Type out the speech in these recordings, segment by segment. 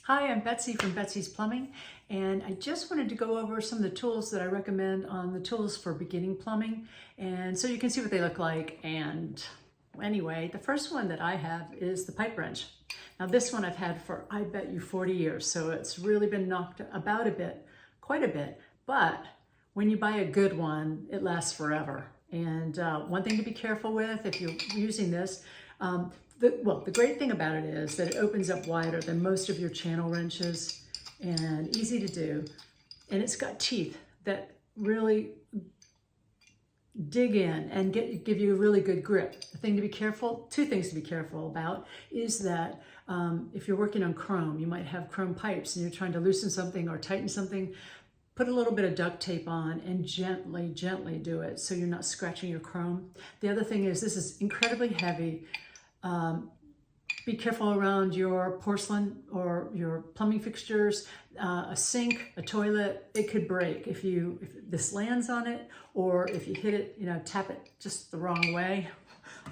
Hi, I'm Betsy from Betsy's Plumbing, and I just wanted to go over some of the tools that I recommend on the tools for beginning plumbing, and so you can see what they look like. And anyway, the first one that I have is the pipe wrench. Now this one I've had for, I bet you, 40 years, so it's really been knocked about a bit, quite a bit, but when you buy a good one, it lasts forever. And one thing to be careful with if you're using this, the great thing about it is that it opens up wider than most of your channel wrenches and easy to do. And it's got teeth that really dig in and give you a really good grip. The thing to be careful, two things to be careful about is that if you're working on chrome, you might have chrome pipes and you're trying to loosen something or tighten something, put a little bit of duct tape on and gently do it so you're not scratching your chrome. The other thing is this is incredibly heavy. Be careful around your porcelain or your plumbing fixtures, a sink, a toilet. It could break if this lands on it, or if you hit it, tap it just the wrong way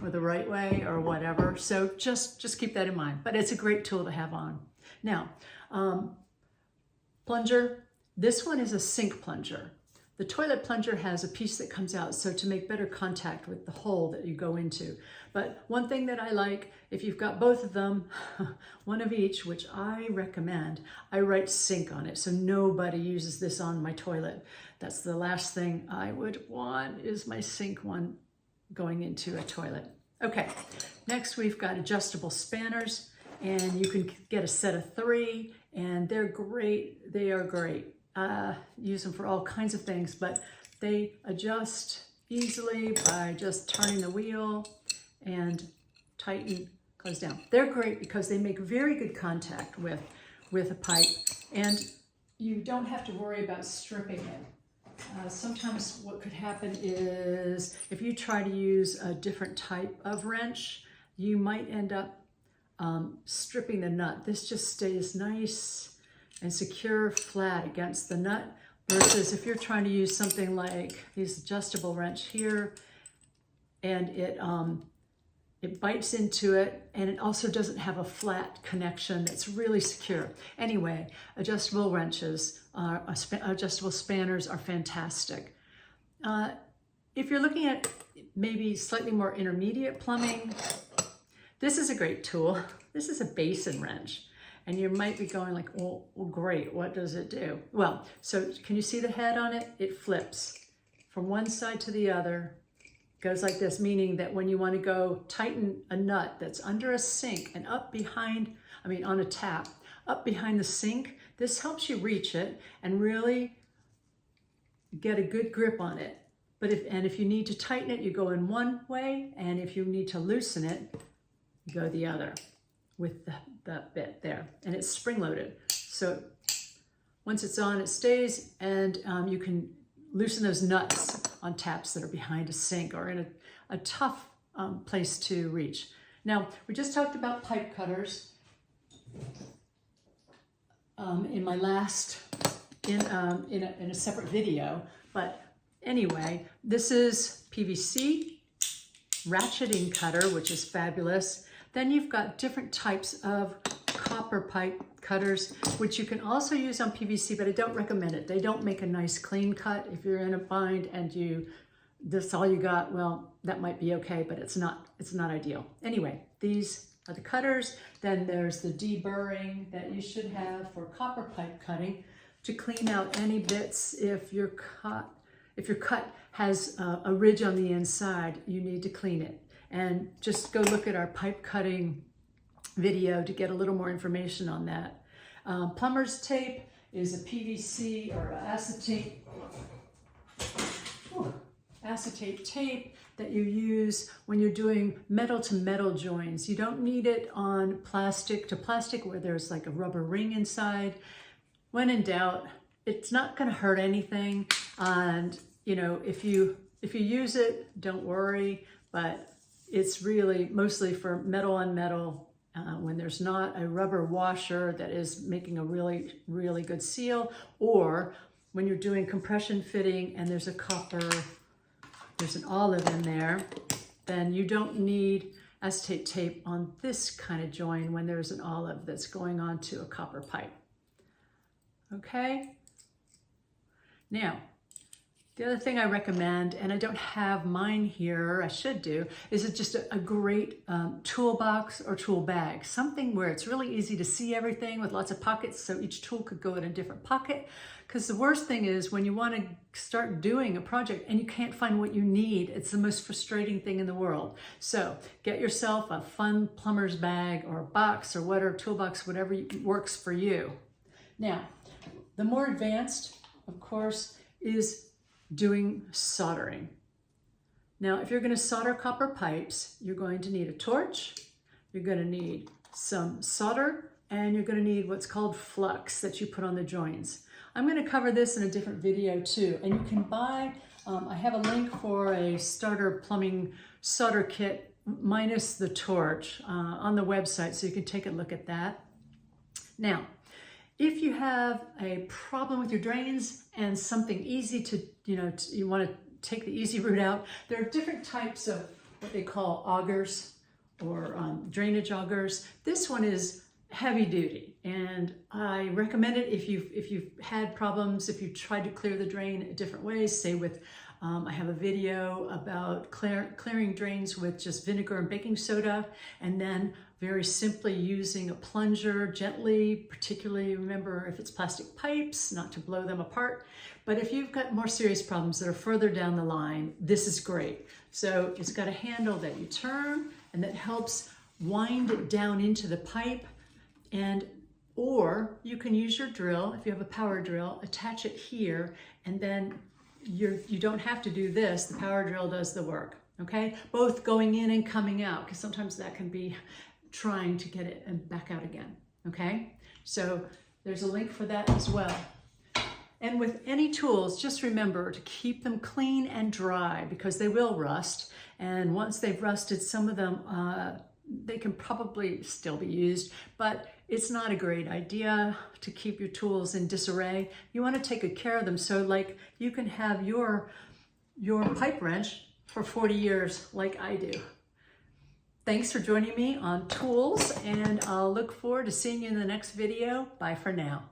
or the right way or whatever. So just keep that in mind. But it's a great tool to have on. Now, plunger. This one is a sink plunger. The toilet plunger has a piece that comes out, so to make better contact with the hole that you go into. But one thing that I like, if you've got both of them, one of each, which I recommend, I write sink on it, so nobody uses this on my toilet. That's the last thing I would want, is my sink one going into a toilet. Okay, next we've got adjustable spanners, and you can get a set of 3, and they're great. They are great. Use them for all kinds of things, but they adjust easily by just turning the wheel and tighten, close down. They're great because they make very good contact with a pipe, and you don't have to worry about stripping it. Sometimes what could happen is if you try to use a different type of wrench, you might end up stripping the nut. This just stays nice and secure flat against the nut, versus if you're trying to use something like these adjustable wrench here, and it bites into it, and it also doesn't have a flat connection that's really secure. Anyway, adjustable wrenches, adjustable spanners are fantastic. If you're looking at maybe slightly more intermediate plumbing, this is a great tool. This is a basin wrench. And you might be going like, well, great, what does it do? Well, so can you see the head on it? It flips from one side to the other, goes like this, meaning that when you want to go tighten a nut that's under a sink and up behind, on a tap, up behind the sink, this helps you reach it and really get a good grip on it. But if you need to tighten it, you go in one way, and if you need to loosen it, you go the other with the bit there, and it's spring-loaded. So once it's on, it stays, and you can loosen those nuts on taps that are behind a sink or in a tough place to reach. Now, we just talked about pipe cutters in my last, in a separate video, but anyway, this is PVC ratcheting cutter, which is fabulous. Then you've got different types of copper pipe cutters, which you can also use on PVC, but I don't recommend it. They don't make a nice clean cut. If you're in a bind and this all you got, well, that might be okay, but it's not ideal. Anyway, these are the cutters. Then there's the deburring that you should have for copper pipe cutting to clean out any bits. If your cut has a ridge on the inside, you need to clean it. And just go look at our pipe cutting video to get a little more information on that. Plumber's tape is a PVC or acetate tape that you use when you're doing metal to metal joins. You don't need it on plastic to plastic where there's like a rubber ring inside. When in doubt, it's not going to hurt anything. And if you use it, don't worry, but it's really mostly for metal on metal when there's not a rubber washer that is making a really, really good seal, or when you're doing compression fitting and there's an olive in there, then you don't need acetate tape on this kind of join when there's an olive that's going onto a copper pipe. Okay? Now, the other thing I recommend, and I don't have mine here, I should do, is just a great toolbox or tool bag. Something where it's really easy to see everything with lots of pockets, so each tool could go in a different pocket. Because the worst thing is when you want to start doing a project and you can't find what you need, it's the most frustrating thing in the world. So get yourself a fun plumber's bag or a box or whatever, toolbox, whatever works for you. Now, the more advanced, of course, is doing soldering. Now, if you're going to solder copper pipes, you're going to need a torch, you're going to need some solder, and you're going to need what's called flux that you put on the joins. I'm going to cover this in a different video too, and you can buy, I have a link for a starter plumbing solder kit minus the torch on the website, so you can take a look at that. Now, if you have a problem with your drains and something easy to, you want to take the easy route out, there are different types of what they call augers or drainage augers. This one is heavy duty, and I recommend it if you've had problems, if you've tried to clear the drain different ways, say with, I have a video about clearing drains with just vinegar and baking soda, and then very simply using a plunger gently, particularly remember if it's plastic pipes, not to blow them apart. But if you've got more serious problems that are further down the line, this is great. So it's got a handle that you turn and that helps wind it down into the pipe, or you can use your drill, if you have a power drill, attach it here, and then you don't have to do this, the power drill does the work, okay? Both going in and coming out, because sometimes that can be trying to get it and back out again, okay? So there's a link for that as well. And with any tools, just remember to keep them clean and dry because they will rust. And once they've rusted, some of them, they can probably still be used, but it's not a great idea to keep your tools in disarray. You want to take good care of them. So like you can have your pipe wrench for 40 years like I do. Thanks for joining me on tools, and I'll look forward to seeing you in the next video. Bye for now.